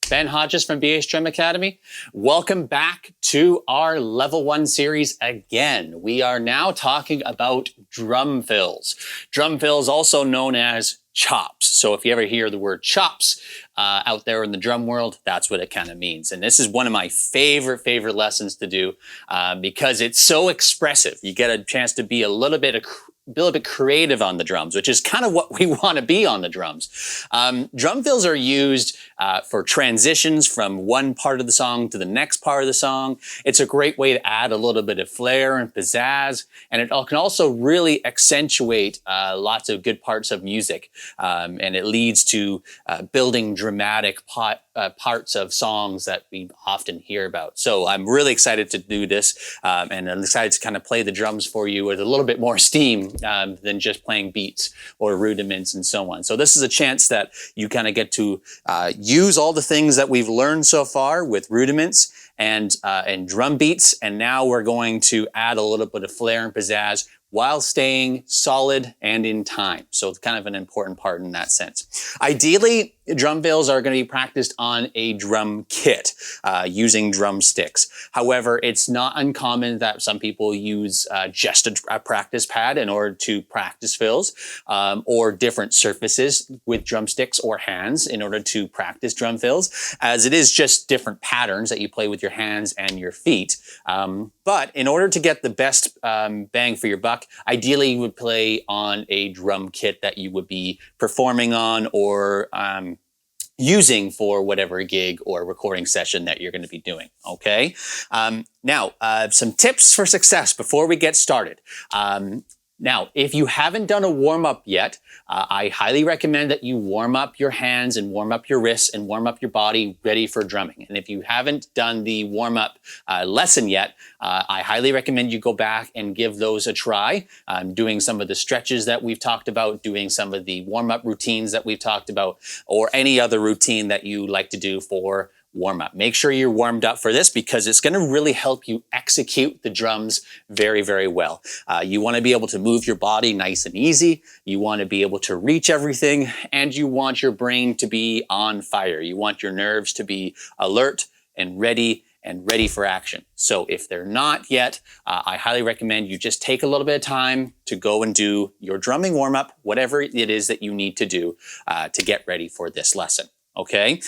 Ben Hodges from BH Drum Academy. Welcome back to our Level 1 series again. We are now talking about drum fills. Drum fills, also known as chops. So if you ever hear the word chops out there in the drum world, that's what it kind of means. And this is one of my favorite lessons to do because it's so expressive. You get a chance to be a little bit creative on the drums, which is kind of what we want to be on the drums. Drum fills are used for transitions from one part of the song to the next part of the song. It's a great way to add a little bit of flair and pizzazz, and it can also really accentuate lots of good parts of music, and it leads to building dramatic parts of songs that we often hear about. So I'm really excited to do this, and I'm excited to kind of play the drums for you with a little bit more steam than just playing beats or rudiments and so on. So this is a chance that you kind of get to use all the things that we've learned so far with rudiments and drum beats, and now we're going to add a little bit of flair and pizzazz while staying solid and in time. So it's kind of an important part in that sense. Ideally, drum fills are going to be practiced on a drum kit using drumsticks. However, it's not uncommon that some people use just a practice pad in order to practice fills, or different surfaces with drumsticks or hands in order to practice drum fills, as it is just different patterns that you play with your hands and your feet. But in order to get the best bang for your buck, ideally you would play on a drum kit that you would be performing on or using for whatever gig or recording session that you're going to be doing, okay? Now, some tips for success before we get started. Now, if you haven't done a warm-up yet, I highly recommend that you warm up your hands and warm up your wrists and warm up your body ready for drumming. And if you haven't done the warm-up lesson yet, I highly recommend you go back and give those a try, doing some of the stretches that we've talked about, doing some of the warm-up routines that we've talked about, or any other routine that you like to do for warm up. Make sure you're warmed up for this because it's going to really help you execute the drums very, very well. You want to be able to move your body nice and easy. You want to be able to reach everything, and you want your brain to be on fire. You want your nerves to be alert and ready for action. So if they're not yet, I highly recommend you just take a little bit of time to go and do your drumming warm up, whatever it is that you need to do to get ready for this lesson. Okay?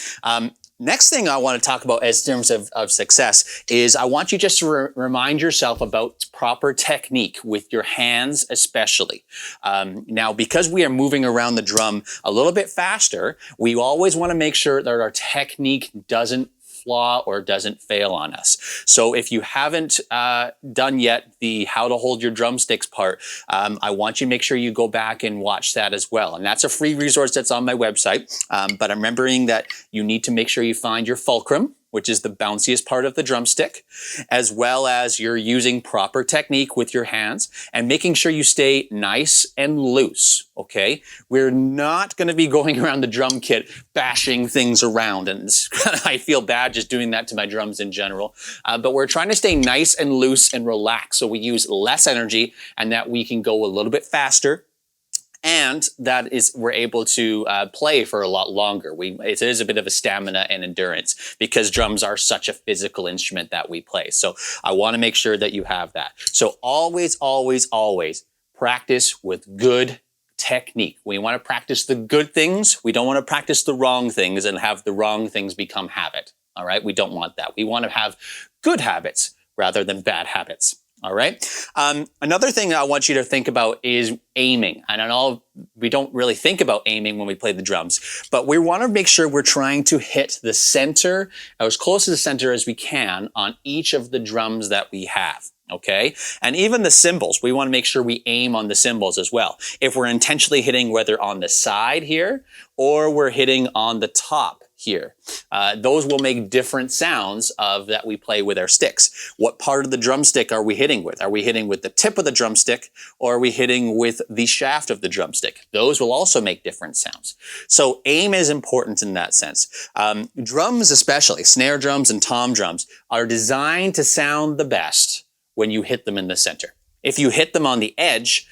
Next thing I want to talk about as terms of success is I want you just to remind yourself about proper technique with your hands especially. Now, because we are moving around the drum a little bit faster, we always want to make sure that our technique doesn't flaw or doesn't fail on us. So if you haven't done yet the how to hold your drumsticks part, I want you to make sure you go back and watch that as well. And that's a free resource that's on my website. But I'm remembering that you need to make sure you find your fulcrum, which is the bounciest part of the drumstick, as well as you're using proper technique with your hands and making sure you stay nice and loose, okay? We're not gonna be going around the drum kit bashing things around, and I feel bad just doing that to my drums in general, but we're trying to stay nice and loose and relaxed so we use less energy and that we can go a little bit faster, and that is we're able to play for a lot longer. It is a bit of a stamina and endurance because drums are such a physical instrument that we play. So I want to make sure that you have that. So always, always, always practice with good technique. We want to practice the good things. We don't want to practice the wrong things and have the wrong things become habit. All right? We don't want that. We want to have good habits rather than bad habits. All right. Another thing I want you to think about is aiming. And I know we don't really think about aiming when we play the drums, but we want to make sure we're trying to hit the center, as close to the center as we can on each of the drums that we have. Okay. And even the cymbals, we want to make sure we aim on the cymbals as well. If we're intentionally hitting whether on the side here or we're hitting on the top here, those will make different sounds that we play with our sticks. What part of the drumstick are we hitting with? Are we hitting with the tip of the drumstick or are we hitting with the shaft of the drumstick? Those will also make different sounds. So aim is important in that sense. Drums especially, snare drums and tom drums, are designed to sound the best when you hit them in the center. If you hit them on the edge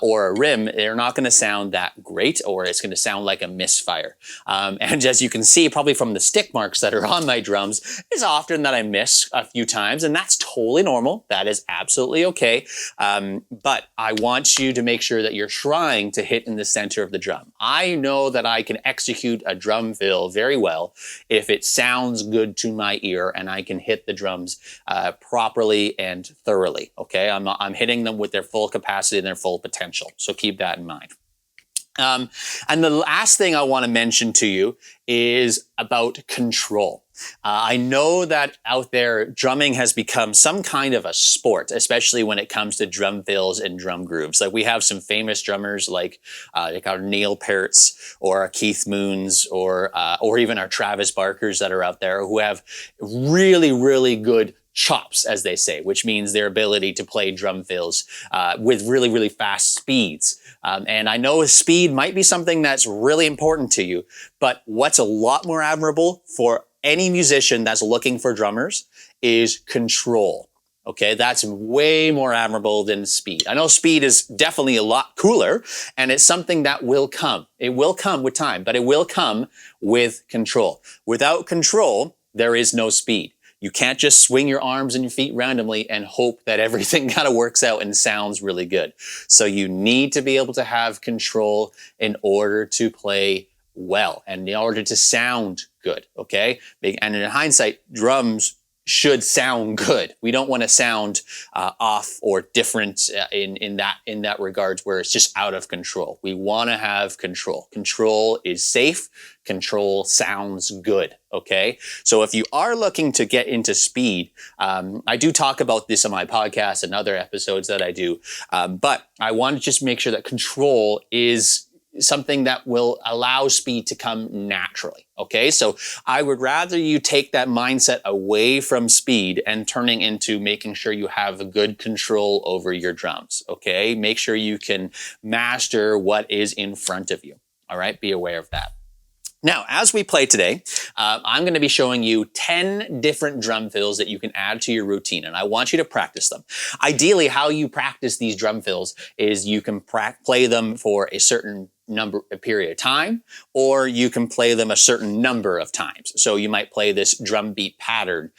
or a rim, they're not going to sound that great, or it's going to sound like a misfire. And as you can see, probably from the stick marks that are on my drums, it's often that I miss a few times, and that's totally normal. That is absolutely okay. But I want you to make sure that you're trying to hit in the center of the drum. I know that I can execute a drum fill very well if it sounds good to my ear and I can hit the drums properly and thoroughly. Okay, I'm hitting them with their full capacity and their full potential. So keep that in mind. And the last thing I want to mention to you is about control. I know that out there, drumming has become some kind of a sport, especially when it comes to drum fills and drum grooves. Like we have some famous drummers like our Neil Pearts or our Keith Moons or even our Travis Barkers that are out there who have really, really good chops, as they say, which means their ability to play drum fills with really, really fast speeds. And I know speed might be something that's really important to you, but what's a lot more admirable for any musician that's looking for drummers is control. Okay, that's way more admirable than speed. I know speed is definitely a lot cooler, and it's something that will come. It will come with time, but it will come with control. Without control, there is no speed. You can't just swing your arms and your feet randomly and hope that everything kind of works out and sounds really good. So you need to be able to have control in order to play well and in order to sound good, okay? And in hindsight, drums should sound good. We don't want to sound off or different in that regards where it's just out of control. We want to have control. Control is safe. Control sounds good. Okay. So if you are looking to get into speed, I do talk about this on my podcast and other episodes that I do. But I want to just make sure that control is something that will allow speed to come naturally. Okay, so I would rather you take that mindset away from speed and turning into making sure you have good control over your drums. Okay, make sure you can master what is in front of you. All right, be aware of that. Now, as we play today, I'm going to be showing you 10 different drum fills that you can add to your routine, and I want you to practice them. Ideally, how you practice these drum fills is you can play them for a certain a period of time, or you can play them a certain number of times. So you might play this drum beat pattern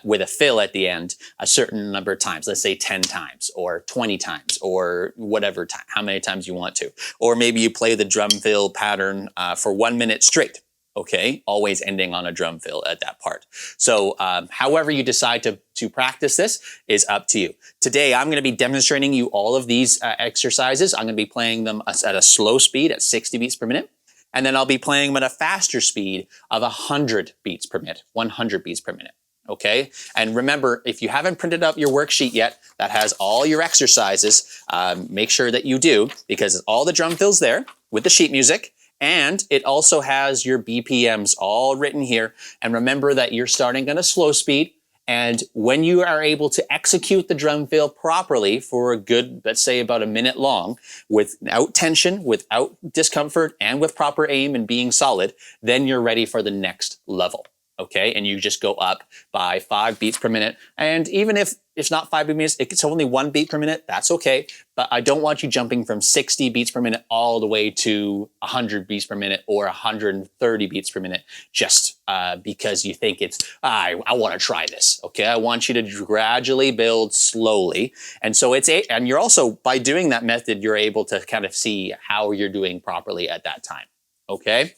with a fill at the end a certain number of times, let's say 10 times or 20 times or whatever time, how many times you want to. Or maybe you play the drum fill pattern for 1 minute straight. Okay, always ending on a drum fill at that part. So however you decide to practice this is up to you. Today, I'm going to be demonstrating you all of these exercises. I'm going to be playing them at a slow speed at 60 beats per minute. And then I'll be playing them at a faster speed of 100 beats per minute, 100 beats per minute. Okay, and remember, if you haven't printed up your worksheet yet that has all your exercises, make sure that you do, because all the drum fills there with the sheet music. And it also has your BPMs all written here. And remember that you're starting at a slow speed. And when you are able to execute the drum fill properly for a good, let's say about a minute long, without tension, without discomfort, and with proper aim and being solid, then you're ready for the next level. Okay, and you just go up by 5 beats per minute. And even if it's not 5 beats, it's only 1 beat per minute, that's okay. But I don't want you jumping from 60 beats per minute all the way to 100 beats per minute or 130 beats per minute just because you think I want to try this. Okay, I want you to gradually build slowly. And so and you're also, by doing that method, you're able to kind of see how you're doing properly at that time. Okay,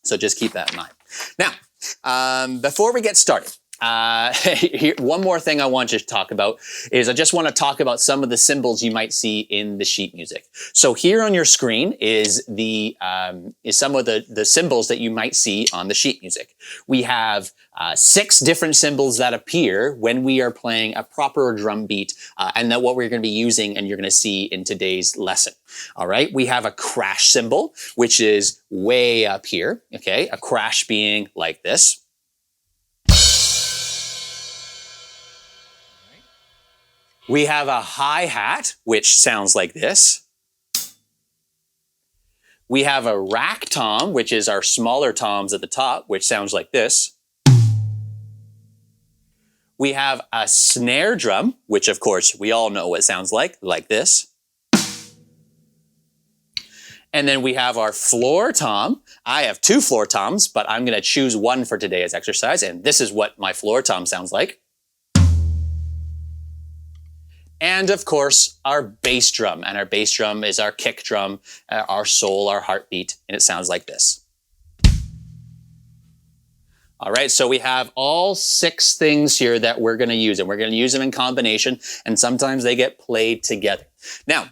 so just keep that in mind. Now, before we get started, one more thing I want you to talk about is I just want to talk about some of the symbols you might see in the sheet music. So here on your screen is some of the symbols that you might see on the sheet music. We have 6 different symbols that appear when we are playing a proper drum beat, and that what we're going to be using and you're going to see in today's lesson. All right, we have a crash symbol, which is way up here. Okay, a crash being like this. We have a hi-hat, which sounds like this. We have a rack tom, which is our smaller toms at the top, which sounds like this. We have a snare drum, which of course we all know what it sounds like this. And then we have our floor tom. I have 2 floor toms, but I'm gonna choose one for today's exercise, and this is what my floor tom sounds like. And of course, our bass drum, and our bass drum is our kick drum, our soul, our heartbeat, and it sounds like this. All right, so we have all 6 things here that we're gonna use, and we're gonna use them in combination, and sometimes they get played together. Now,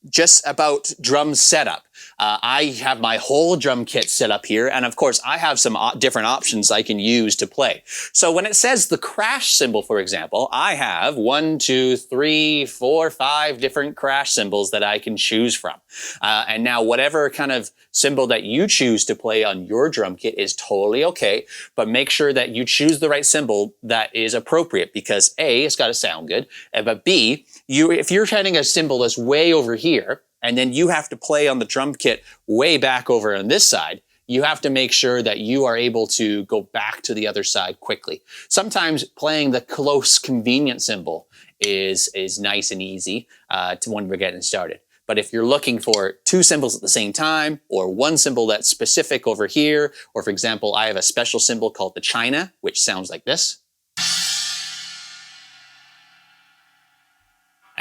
just about drum setup. I have my whole drum kit set up here, and of course I have some different options I can use to play. So when it says the crash cymbal, for example, I have 1, 2, 3, 4, 5 different crash cymbals that I can choose from. And now whatever kind of cymbal that you choose to play on your drum kit is totally okay, but make sure that you choose the right cymbal that is appropriate, because A, it's got to sound good, but B, if you're hitting a cymbal that's way over here, and then you have to play on the drum kit way back over on this side, you have to make sure that you are able to go back to the other side quickly. Sometimes playing the close, convenient cymbal is nice and easy to when we're getting started. But if you're looking for 2 cymbals at the same time, or 1 cymbal that's specific over here, or for example, I have a special cymbal called the China, which sounds like this.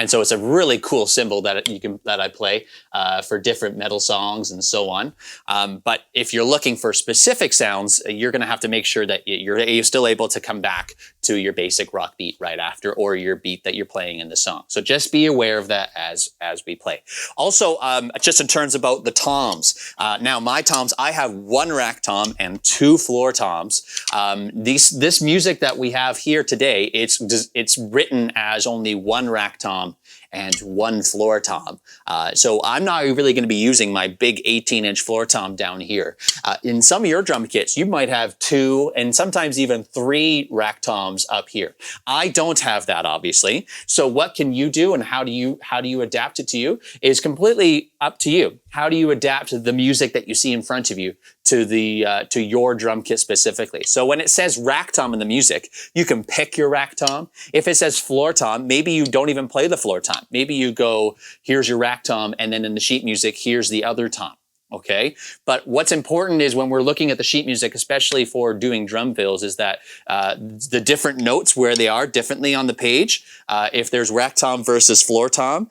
And so it's a really cool cymbal that I play for different metal songs and so on. But if you're looking for specific sounds, you're going to have to make sure that you're still able to come back to your basic rock beat right after, or your beat that you're playing in the song. So just be aware of that as we play. Also, just in terms about the toms. Now my toms, I have 1 rack tom and 2 floor toms. This music that we have here today, it's written as only 1 rack tom and 1 floor tom. So I'm not really going to be using my big 18-inch floor tom down here. In some of your drum kits, you might have 2 and sometimes even 3 rack toms up here. I don't have that, obviously. So what can you do, and how do you adapt it to you is completely up to you. How do you adapt the music that you see in front of you to your drum kit specifically? So when it says rack tom in the music, you can pick your rack tom. If it says floor tom, maybe you don't even play the floor tom. Maybe you go, here's your rack tom, and then in the sheet music, here's the other tom. Okay, but what's important is when we're looking at the sheet music, especially for doing drum fills, is that the different notes where they are differently on the page. If there's rack tom versus floor tom,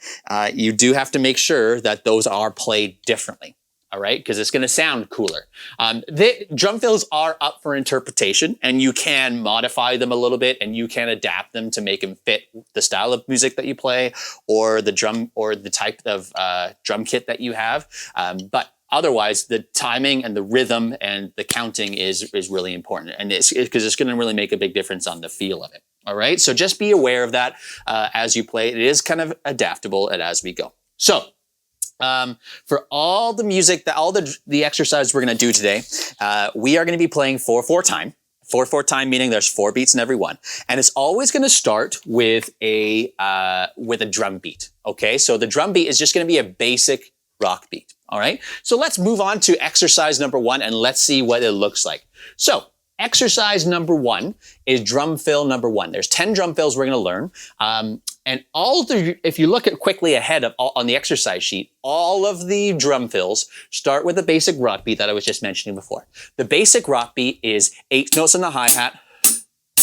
you do have to make sure that those are played differently. All right, because it's going to sound cooler. The drum fills are up for interpretation, and you can modify them a little bit, and you can adapt them to make them fit the style of music that you play, or the drum, or the type of drum kit that you have. But otherwise, the timing and the rhythm and the counting is really important, and because it's going to really make a big difference on the feel of it. All right, so just be aware of that as you play. It is kind of adaptable as we go. So for all the music, all the exercises we're going to do today, we are going to be playing 4/4 time. 4/4 time meaning there's 4 beats in every one, and it's always going to start with a drum beat. Okay, so the drum beat is just going to be a basic rock beat. All right, so let's move on to exercise number 1, and let's see what it looks like. So exercise number 1 is drum fill number 1. There's 10 drum fills we're going to learn. And if you look at quickly ahead on the exercise sheet, all of the drum fills start with the basic rock beat that I was just mentioning before. The basic rock beat is 8 notes on the hi-hat,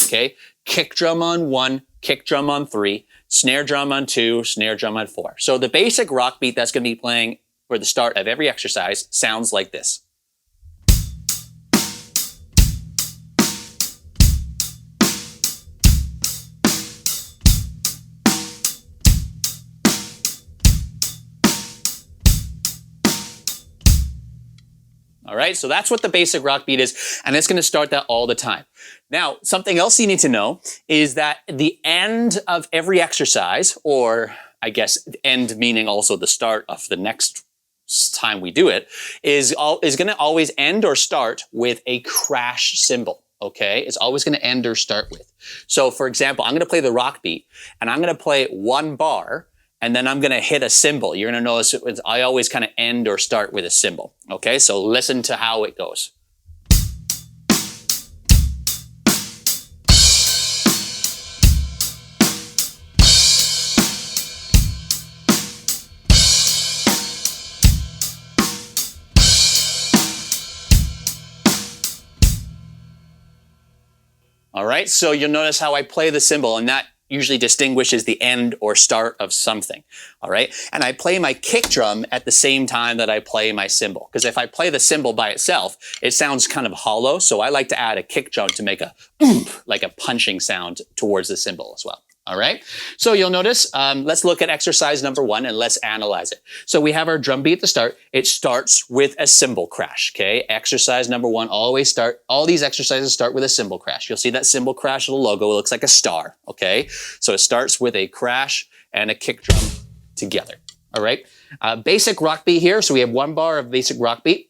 okay? Kick drum on 1, kick drum on 3, snare drum on 2, snare drum on 4. So the basic rock beat that's going to be playing for the start of every exercise sounds like this. All right, so that's what the basic rock beat is, and it's going to start that all the time. Now, something else you need to know is that the end of every exercise, or I guess end meaning also the start of the next time we do it, is going to always end or start with a crash cymbal. Okay, it's always going to end or start with. So, for example, I'm going to play the rock beat, and I'm going to play 1 bar. And then I'm going to hit a cymbal. You're going to notice I always kind of end or start with a cymbal. Okay, so listen to how it goes. right, so you'll notice how I play the cymbal, and that usually distinguishes the end or start of something, all right? And I play my kick drum at the same time that I play my cymbal, because if I play the cymbal by itself, it sounds kind of hollow, so I like to add a kick drum to make a like a punching sound towards the cymbal as well. All right, so you'll notice, let's look at exercise number 1 and let's analyze it. So we have our drum beat at the start. It starts with a cymbal crash, okay? Exercise number 1, all these exercises start with a cymbal crash. You'll see that cymbal crash of the logo, it looks like a star, okay? So it starts with a crash and a kick drum together, all right? Basic rock beat here, so we have 1 bar of basic rock beat.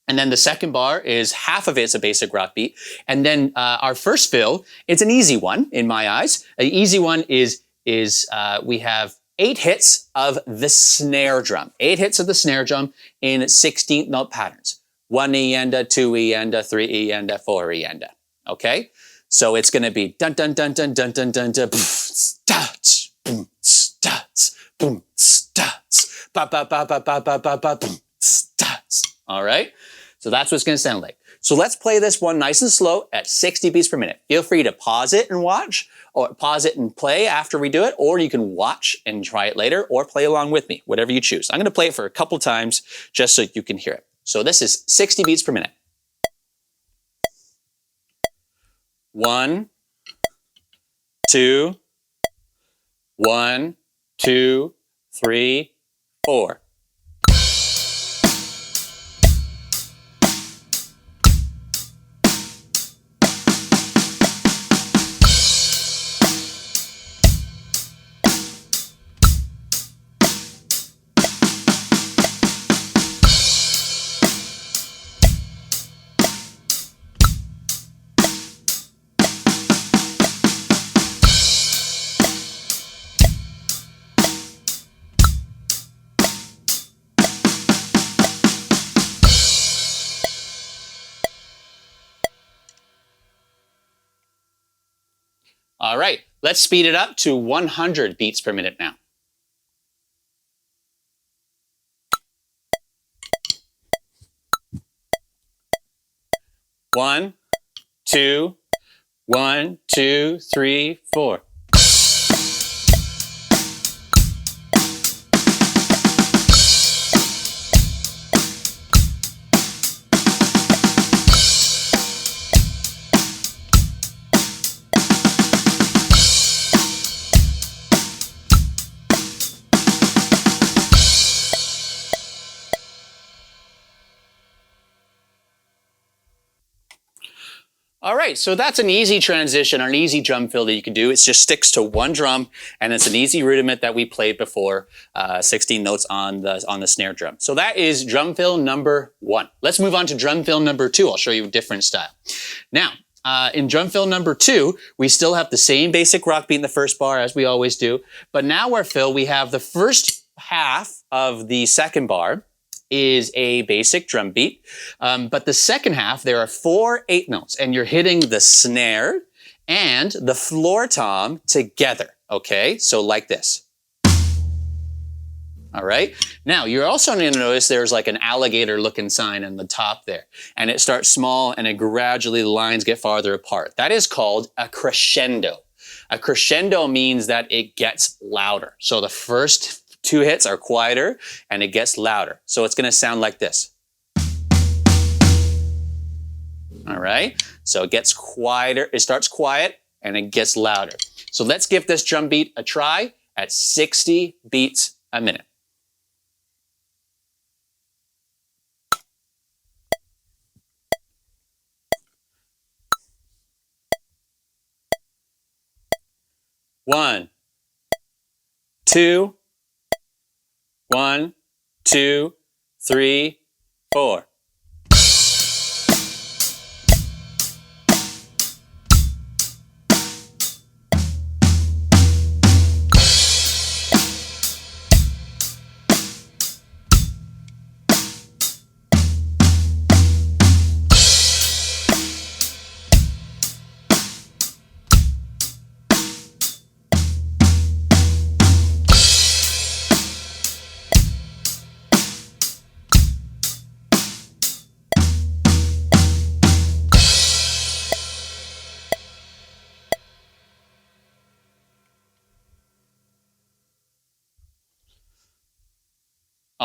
And then the second bar is half of it's a basic rock beat. And then our first fill, it's an easy one in my eyes. An easy one is we have 8 hits of the snare drum. 8 hits of the snare drum in 16th note patterns. 1 E-enda, 2 E-enda, 3 E-enda, 4 E-enda. Okay? So it's gonna be dun dun dun dun dun dun dun dun stats, boom, stats, boom, stats, ba ba ba ba ba ba ba ba boom, stats. All right? So that's what it's going to sound like. So let's play this one nice and slow at 60 beats per minute. Feel free to pause it and watch, or pause it and play after we do it, or you can watch and try it later, or play along with me, whatever you choose. I'm going to play it for a couple times just so you can hear it. So this is 60 beats per minute. 1, 2, 1, 2, 3, 4. All right, let's speed it up to 100 beats per minute now. 1, 2, 1, 2, 3, 4. All right, so that's an easy transition, or an easy drum fill that you can do. It just sticks to one drum, and it's an easy rudiment that we played before, 16 notes on the snare drum. So that is drum fill number 1. Let's move on to drum fill number 2. I'll show you a different style. Now, in drum fill number 2, we still have the same basic rock beat in the first bar as we always do, but now our fill, we have the first half of the second bar is a basic drum beat. But the second half, there are 4 8 notes, and you're hitting the snare and the floor tom together, okay? So like this. All right? Now, you're also going to notice there's like an alligator looking sign on the top there, and it starts small and it gradually, the lines get farther apart. That is called a crescendo. A crescendo means that it gets louder. So the first 2 hits are quieter and it gets louder. So it's going to sound like this. All right. So it gets quieter. It starts quiet and it gets louder. So let's give this drum beat a try at 60 beats a minute. One, 2, 1, 2, 3, 4.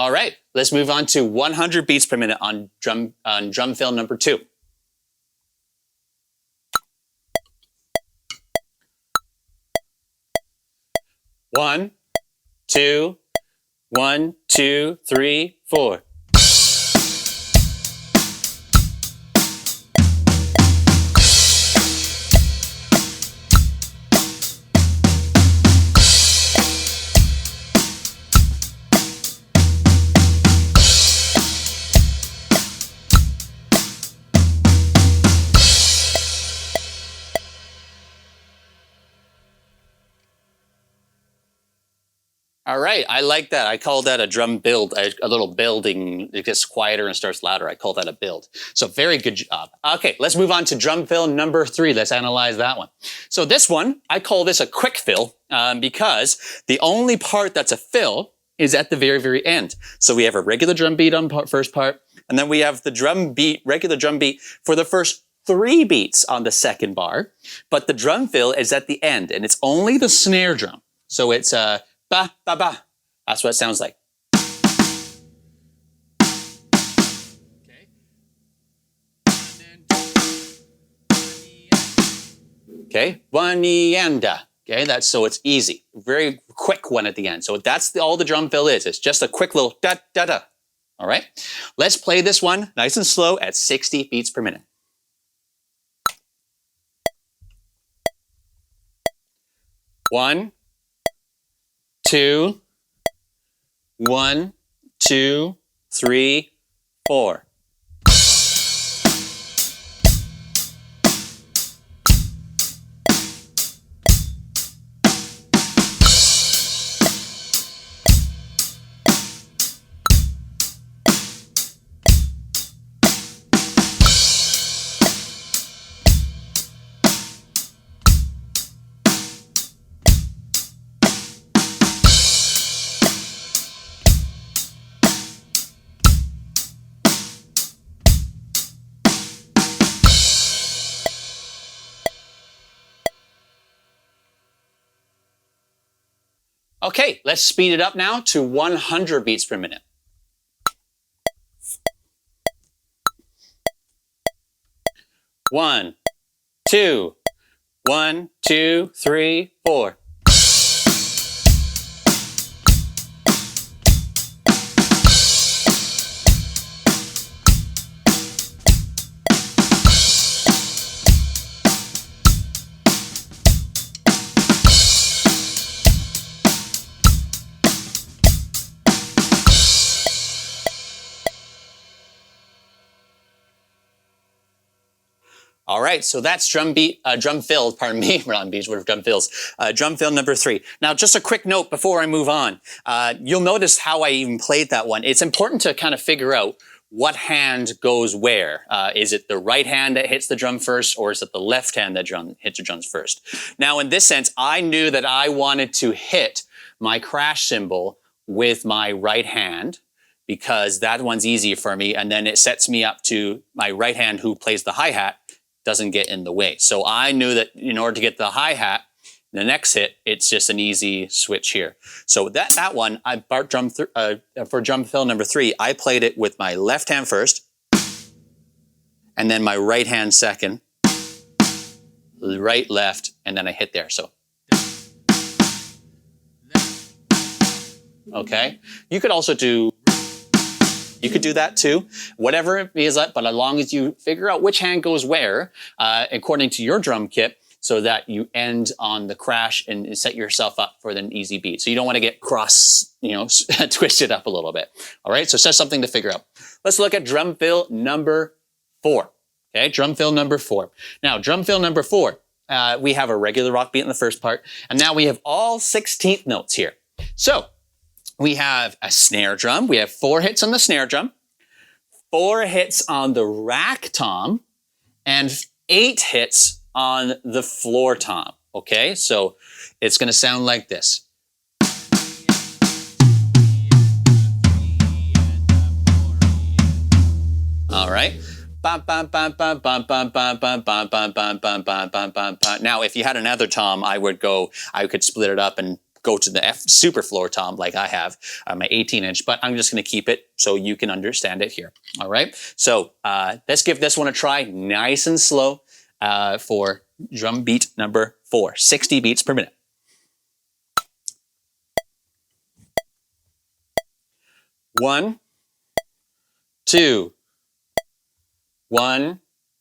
All right, let's move on to 100 beats per minute on drum fill number 2. One, two, 1, 2, 3, 4. All right, I like that. I call that a drum build, a little building. It gets quieter and starts louder. I call that a build. So very good job. Okay, let's move on to drum fill number 3. Let's analyze that one. So this one, I call this a quick fill because the only part that's a fill is at the very, very end. So we have a regular drum beat on first part, and then we have the drum beat, regular drum beat for the first 3 beats on the second bar, but the drum fill is at the end, and it's only the snare drum. So it's ba, ba, ba. That's what it sounds like. Okay, Wanianda. Okay, that's so it's easy. Very quick one at the end. So that's all the drum fill is. It's just a quick little da, da, da. All right, let's play this one nice and slow at 60 beats per minute. One, 2, 1, 2, 3, 4. Okay, let's speed it up now to 100 beats per minute. One, 2, 1, 2, 3, 4. All right, so that's drum fill, pardon me, we're on beats, what are drum fills? Drum fill number 3. Now, just a quick note before I move on. You'll notice how I even played that one. It's important to kind of figure out what hand goes where. Is it the right hand that hits the drum first, or is it the left hand that hits the drums first? Now, in this sense, I knew that I wanted to hit my crash cymbal with my right hand, because that one's easier for me, and then it sets me up to my right hand who plays the hi-hat doesn't get in the way. So I knew that in order to get the hi-hat, the next hit, it's just an easy switch here. So that one, for drum fill number 3, I played it with my left hand first, and then my right hand second, right, left, and then I hit there. So, okay. You could also do that too, whatever it is, but as long as you figure out which hand goes where, according to your drum kit, so that you end on the crash and set yourself up for an easy beat. So you don't want to get twisted up a little bit. All right, so it's just something to figure out. Let's look at drum fill number 4. Okay, drum fill number 4. Now, drum fill number 4, we have a regular rock beat in the first part, and now we have all 16th notes here. So, we have a snare drum. We have 4 hits on the snare drum, 4 hits on the rack tom, and 8 hits on the floor tom. Okay, so it's going to sound like this. All right. Now, if you had another tom, I could split it up and go to the super floor tom like I have, my 18-inch, but I'm just going to keep it so you can understand it here. All right. So let's give this one a try, nice and slow, for drum beat number 4, 60 beats per minute. 1, 2, 1,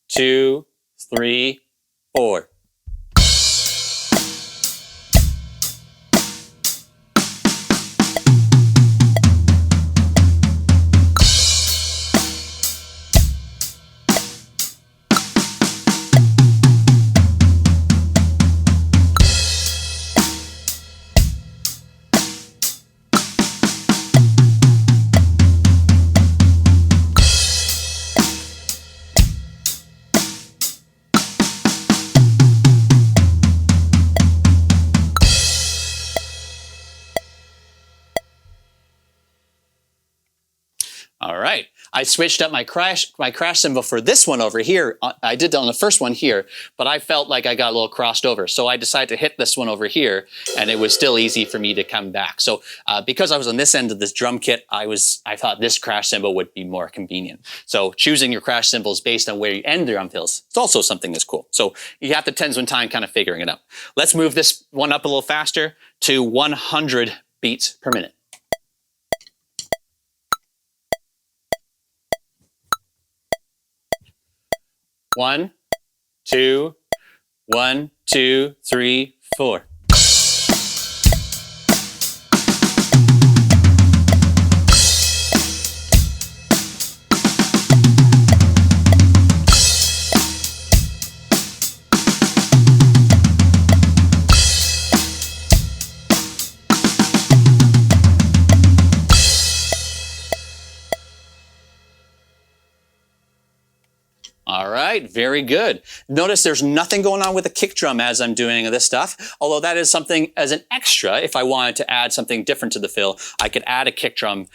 2, 3, 4. All right, I switched up my crash cymbal for this one over here. I did that on the first one here, but I felt like I got a little crossed over. So I decided to hit this one over here, and it was still easy for me to come back. So because I was on this end of this drum kit, I thought this crash cymbal would be more convenient. So choosing your crash cymbals based on where you end the drum fills, it's also something that's cool. So you have to spend some time kind of figuring it out. Let's move this one up a little faster to 100 beats per minute. 1, 2, 1, 2, 3, 4. All right, very good. Notice there's nothing going on with the kick drum as I'm doing this stuff, although that is something as an extra. If I wanted to add something different to the fill, I could add a kick drum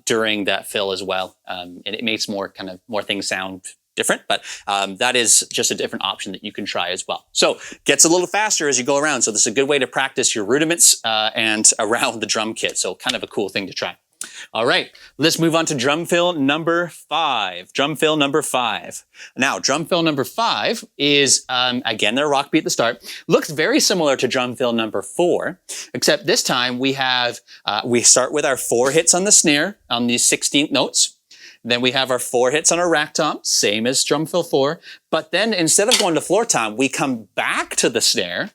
during that fill as well. And it makes more things sound different, but that is just a different option that you can try as well. So gets a little faster as you go around. So this is a good way to practice your rudiments and around the drum kit. So kind of a cool thing to try. All right, let's move on to drum fill number 5. Drum fill number 5. Now, drum fill number 5 is, again, their rock beat at the start. Looks very similar to drum fill number 4, except this time we start with our 4 hits on the snare on these 16th notes. Then we have our 4 hits on our rack tom, same as drum fill 4. But then instead of going to floor tom, we come back to the snare,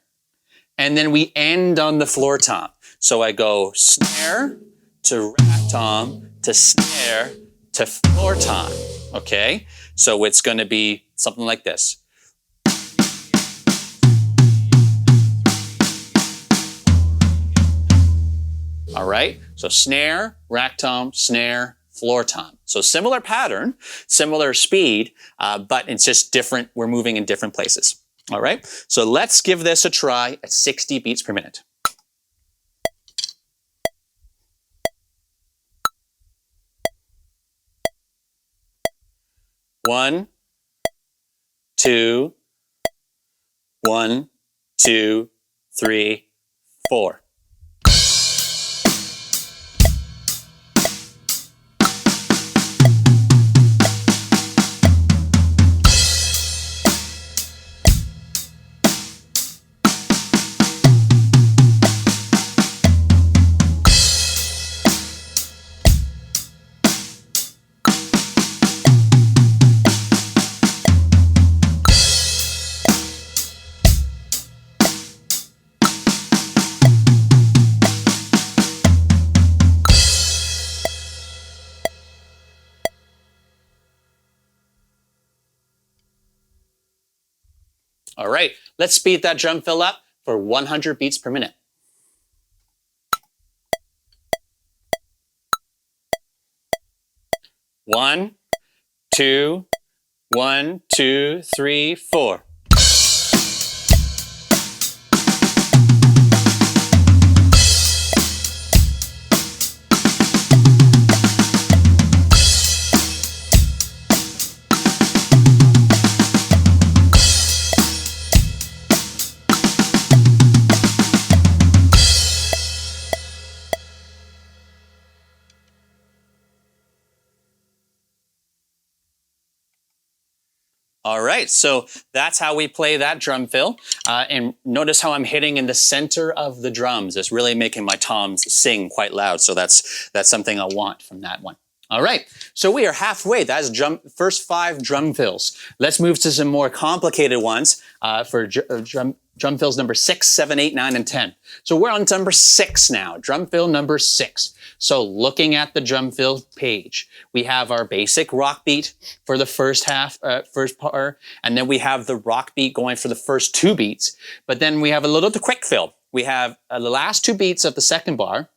and then we end on the floor tom. So I go snare to rack tom, to snare, to floor tom, okay? So it's going to be something like this. All right, so snare, rack tom, snare, floor tom. So similar pattern, similar speed, but it's just different. We're moving in different places. All right, so let's give this a try at 60 beats per minute. 1, 2, 1, 2, 3, 4. All right, let's speed that drum fill up for 100 beats per minute. 1, 2, 1, 2, 3, 4. All right, so that's how we play that drum fill. And notice how I'm hitting in the center of the drums. It's really making my toms sing quite loud. So that's something I want from that one. All right, so we are halfway. That's first 5 drum fills. Let's move to some more complicated ones for drum fills number 6, 7, 8, 9, and 10. So we're on number 6 now, drum fill number 6. So looking at the drum fill page, we have our basic rock beat for the first part, and then we have the rock beat going for the first 2 beats. But then we have a little the quick fill. We have the last 2 beats of the second bar.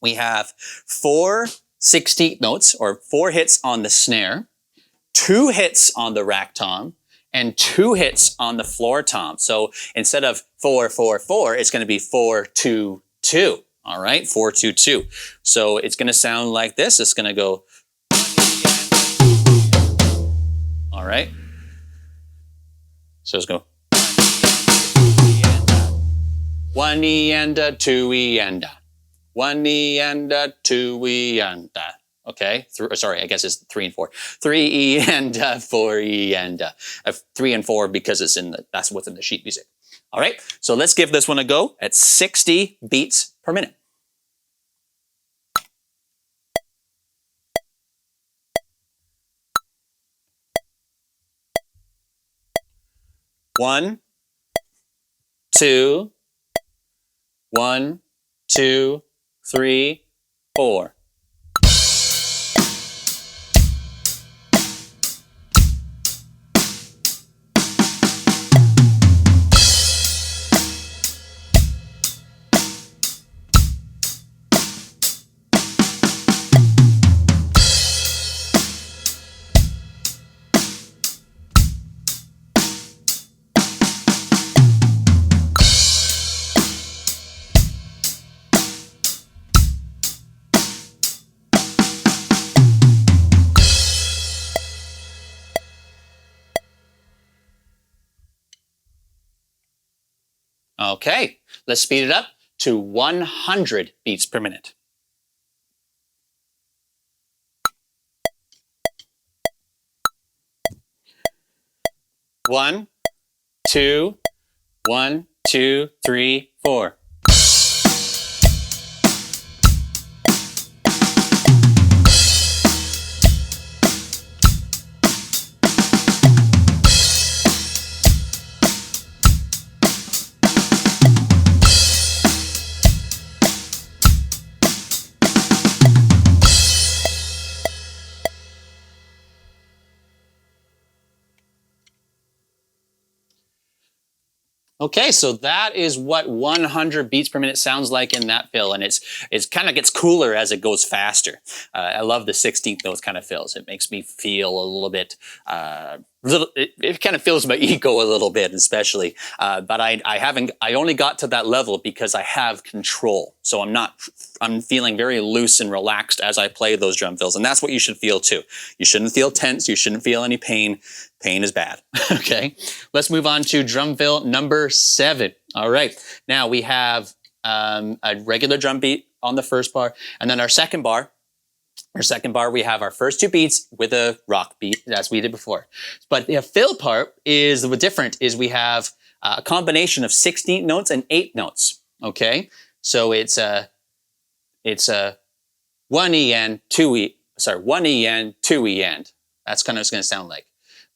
We have 4 16th notes, or 4 hits on the snare, 2 hits on the rack tom, and 2 hits on the floor tom. So instead of 4, 4, 4, it's going to be 4, 2, 2. All right, 4, 2, 2. So it's going to sound like this. It's going to go. All right. So it's going. 1 E and a 2 E and a. 1 E and a 2 E and a. Okay, sorry, I guess it's 3 and 4. 3 E and a 4 E and a. 3 and 4 because it's that's what's in the sheet music. All right, so let's give this one a go at 60 beats per minute. One, 2, 1, 2, 3, 4. Okay, let's speed it up to 100 beats per minute. One, 2, 1, 2, 3, 4. Okay, so that is what 100 beats per minute sounds like in that fill, and it's kind of gets cooler as it goes faster. I love the 16th notes kind of fills. It makes me feel a little bit, it kind of fills my ego a little bit, especially. But I only got to that level because I have control. So I'm feeling very loose and relaxed as I play those drum fills, and that's what you should feel too. You shouldn't feel tense. You shouldn't feel any pain. Pain is bad. Okay, let's move on to drum fill number 7. All right, now we have a regular drum beat on the first bar, and then our second bar, we have our first 2 beats with a rock beat, as we did before. But the fill part is what's different. Is we have a combination of 16th notes and 8th notes. Okay, so it's a 1 E and 2 E. Sorry, 1 E and 2 E and. That's kind of what it's going to sound like.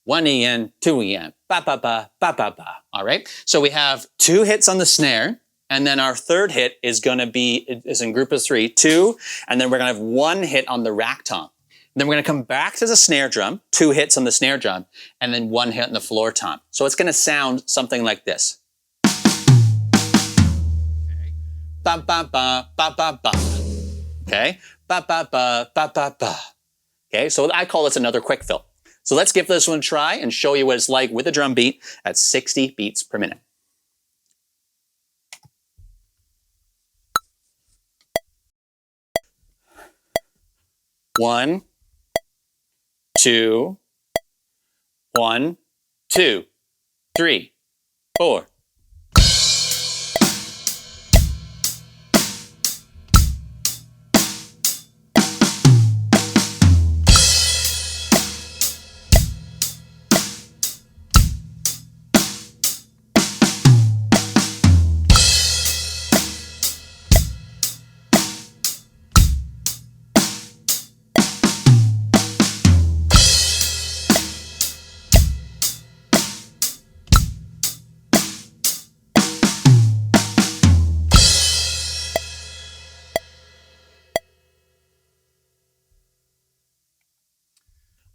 1 E and 2 E and. Ba ba ba ba ba ba. All right. So we have 2 hits on the snare, and then our third hit is going to be in group of 3, 2, and then we're going to have 1 hit on the rack tom. And then we're going to come back to the snare drum, 2 hits on the snare drum, and then 1 hit on the floor tom. So it's going to sound something like this. Ba ba ba ba ba ba. Okay. Ba ba ba ba ba ba. Okay. So I call this another quick fill. So let's give this one a try and show you what it's like with a drum beat at 60 beats per minute. One, 2, 1, 2, 3, 4.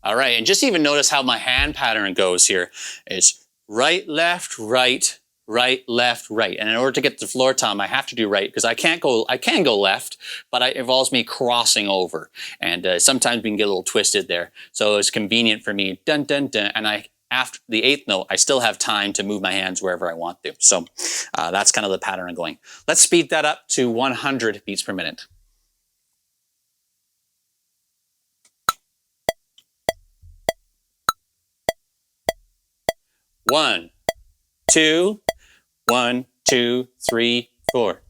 All right, and just even notice how my hand pattern goes here. It's right, left, right, right, left, right. And in order to get the floor tom, I have to do right because I can go left, but it involves me crossing over. And sometimes we can get a little twisted there. So it's convenient for me, dun, dun, dun. And after the 8th note, I still have time to move my hands wherever I want to. So that's kind of the pattern I'm going. Let's speed that up to 100 beats per minute. 1, 2, 1, 2, 3, 4.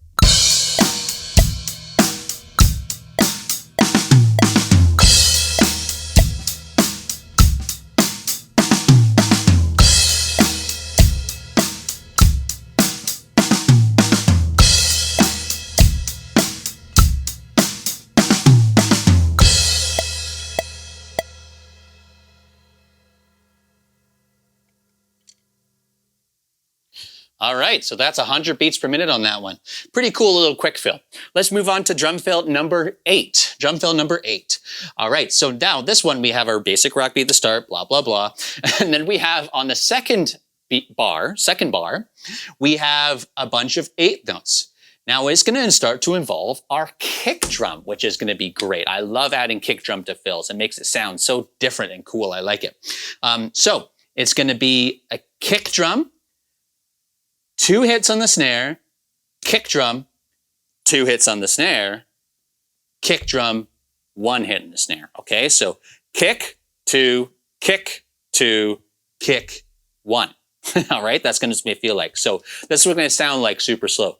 All right, so that's 100 beats per minute on that one. Pretty cool little quick fill. Let's move on to drum fill number 8. Drum fill number 8. All right, so now this one we have our basic rock beat at the start, blah, blah, blah. And then we have on the second bar, we have a bunch of 8 notes. Now it's going to start to involve our kick drum, which is going to be great. I love adding kick drum to fills. It makes it sound so different and cool. I like it. So it's going to be a kick drum, 2 hits on the snare, kick drum, 2 hits on the snare, kick drum, 1 hit in the snare. Okay, so kick, 2, kick, 2, kick, 1. All right, that's going to feel like. So this is what it's going to sound like super slow.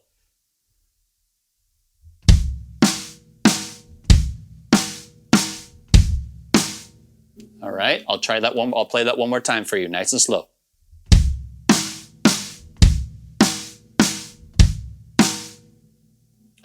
All right, I'll play that one more time for you, nice and slow.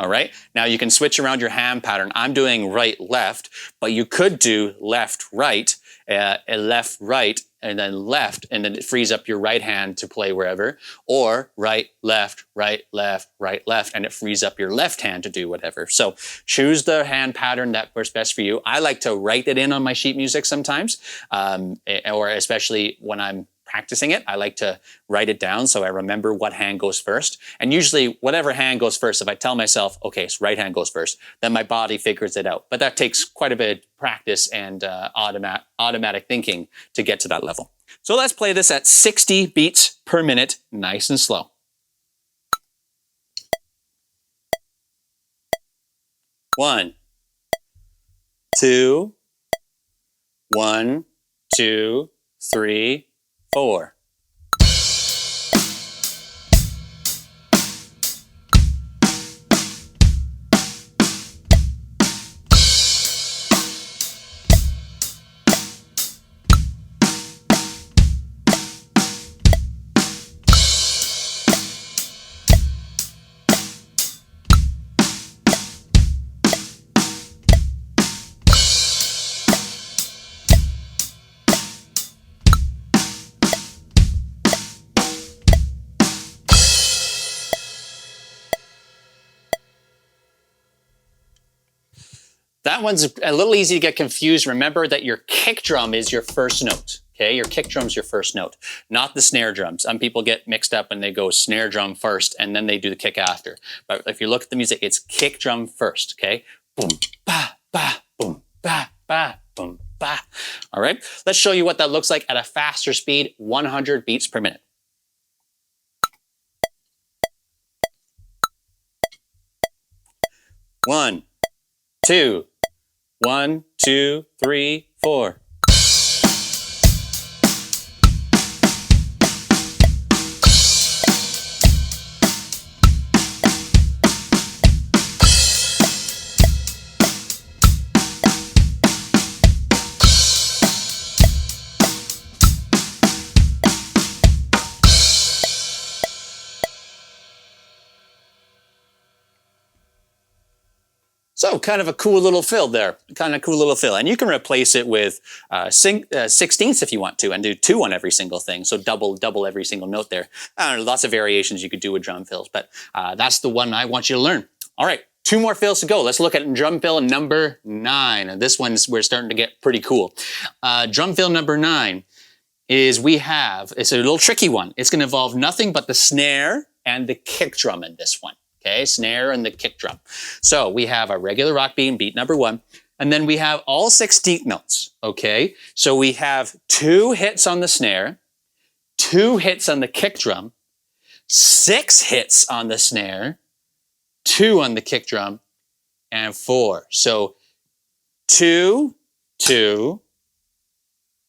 All right, now you can switch around your hand pattern. I'm doing right, left, but you could do left, right, left, right, and then left, and then it frees up your right hand to play wherever, or right, left, right, left, right, left, and it frees up your left hand to do whatever. So choose the hand pattern that works best for you. I like to write it in on my sheet music sometimes, or especially when I'm practicing it, I like to write it down so I remember what hand goes first. And usually whatever hand goes first, if I tell myself, okay, so right hand goes first, then my body figures it out. But that takes quite a bit of practice and automatic thinking to get to that level. So let's play this at 60 beats per minute, nice and slow. 1, 2, 1, 2, 3, 4. That one's a little easy to get confused. Remember that your kick drum is your first note. Okay, your kick drum's your first note, not the snare drum. Some people get mixed up and they go snare drum first and then they do the kick after. But if you look at the music, it's kick drum first, okay? Boom, ba, ba, boom, ba, ba, boom, ba. All right, let's show you what that looks like at a faster speed, 100 beats per minute. 1, 2, 1, 2, 3, 4. So kind of a cool little fill there, And you can replace it with 16ths if you want to and do 2 on every single thing. So double every single note there. I don't know, lots of variations you could do with drum fills, but that's the one I want you to learn. All right, 2 more fills to go. Let's look at drum fill number 9. And this one's, we're starting to get pretty cool. Drum fill number 9 is it's a little tricky one. It's going to involve nothing but the snare and the kick drum in this one. Okay, snare and the kick drum. So we have a regular rock beat, beat number 1. And then we have all 16th notes. Okay, so we have 2 hits on the snare, 2 hits on the kick drum, 6 hits on the snare, 2 on the kick drum, and 4. So 2, 2,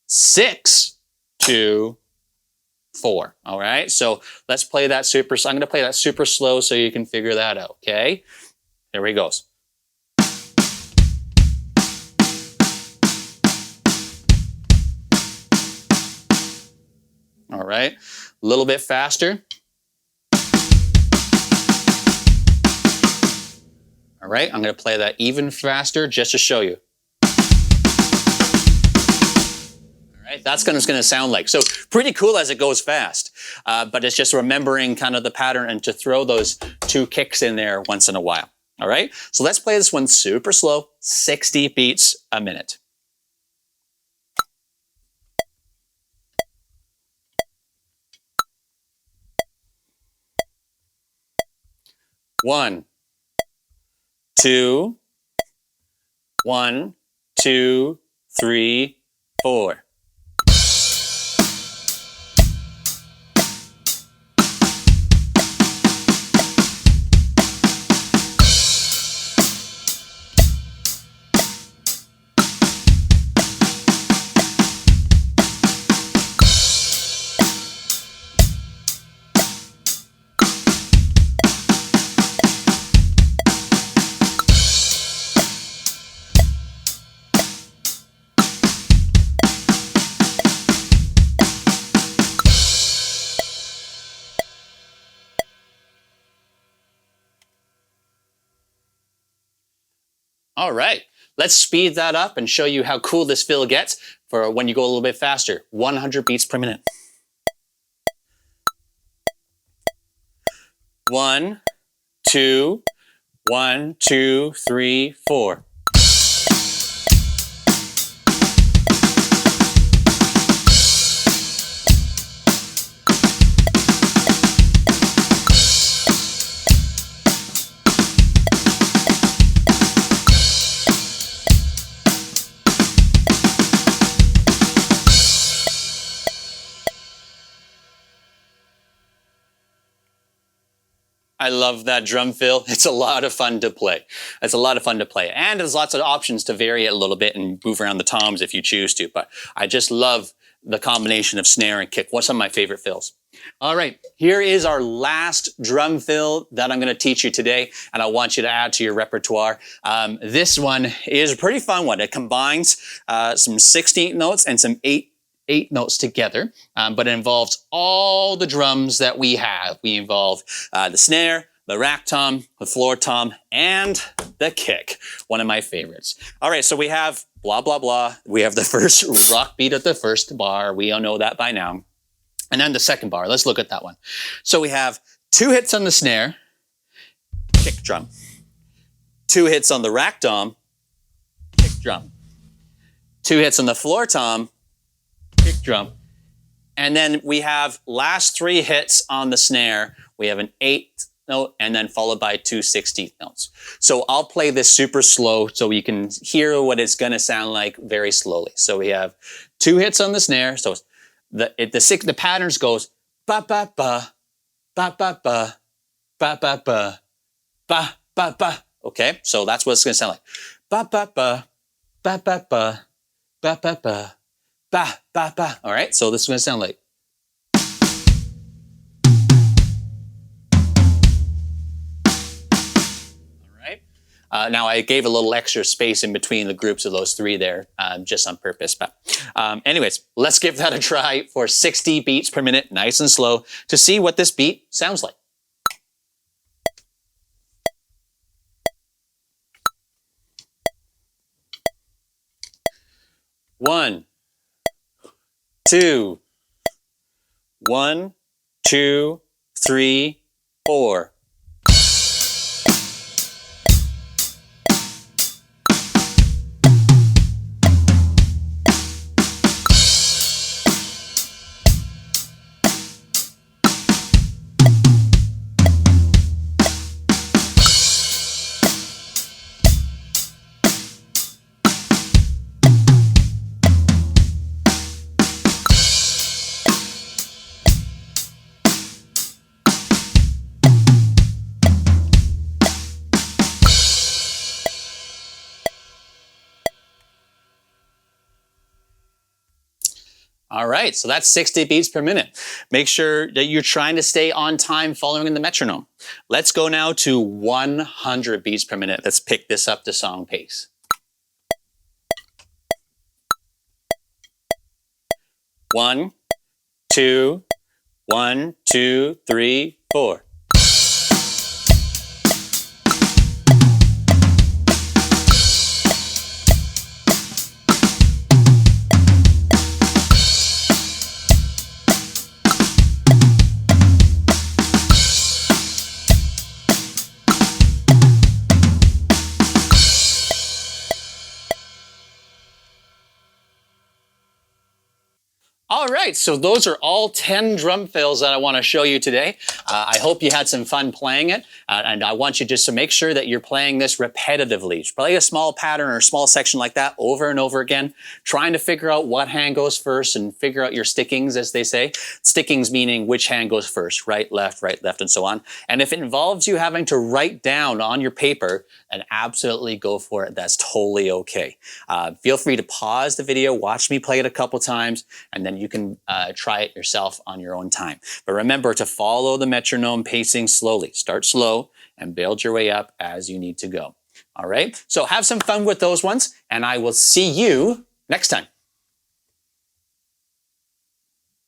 6, 2, 4. All right. So let's play that super. I'm going to play that super slow so you can figure that out. Okay. Here he goes. All right. A little bit faster. All right. I'm going to play that even faster just to show you. That's what it's going to sound like. So pretty cool as it goes fast, but it's just remembering kind of the pattern and to throw those 2 kicks in there once in a while. All right, so let's play this one super slow, 60 beats a minute. One, two, 1, 2, 3, 4. All right, let's speed that up and show you how cool this fill gets for when you go a little bit faster. 100 beats per minute. 1, 2, 1, 2, 3, 4. I love that drum fill. It's a lot of fun to play. It's a lot of fun to play. And there's lots of options to vary it a little bit and move around the toms if you choose to. But I just love the combination of snare and kick. What's some of my favorite fills? All right, here is our last drum fill that I'm going to teach you today, and I want you to add to your repertoire. This one is a pretty fun one. It combines some 16th notes and some 8 notes together, but it involves all the drums that we have. We involve the snare, the rack tom, the floor tom, and the kick, one of my favorites. All right, so we have blah, blah, blah. We have the first rock beat at the first bar. We all know that by now. And then the second bar, let's look at that one. So we have 2 hits on the snare, kick drum. 2 hits on the rack tom, kick drum. 2 hits on the floor tom, kick drum. And then we have last 3 hits on the snare. We have an 8th note and then followed by 2 16th notes. So I'll play this super slow so you can hear what it's going to sound like very slowly. So we have 2 hits on the snare. So the patterns goes ba ba ba ba ba ba ba ba ba ba ba ba. Okay, so that's what it's going to sound like. Ba ba ba ba ba ba ba ba ba ba ba ba. All right, so this is going to sound like. Now I gave a little extra space in between the groups of those 3 there, just on purpose. But anyways, let's give that a try for 60 beats per minute, nice and slow, to see what this beat sounds like. One, 2, 1, 2, 3, 4. All right, so that's 60 beats per minute. Make sure that you're trying to stay on time following the metronome. Let's go now to 100 beats per minute. Let's pick this up to song pace. 1, 2, 1, 2, 3, 4. All right, so those are all 10 drum fills that I want to show you today. I hope you had some fun playing it, and I want you just to make sure that you're playing this repetitively. Play a small pattern or a small section like that over and over again, trying to figure out what hand goes first and figure out your stickings, as they say. Stickings meaning which hand goes first, right, left, and so on. And if it involves you having to write down on your paper, then absolutely go for it. That's totally okay. Feel free to pause the video, watch me play it a couple times, and then you can try it yourself on your own time. But remember to follow the metronome pacing slowly. Start slow and build your way up as you need to go. All right? So have some fun with those ones, and I will see you next time.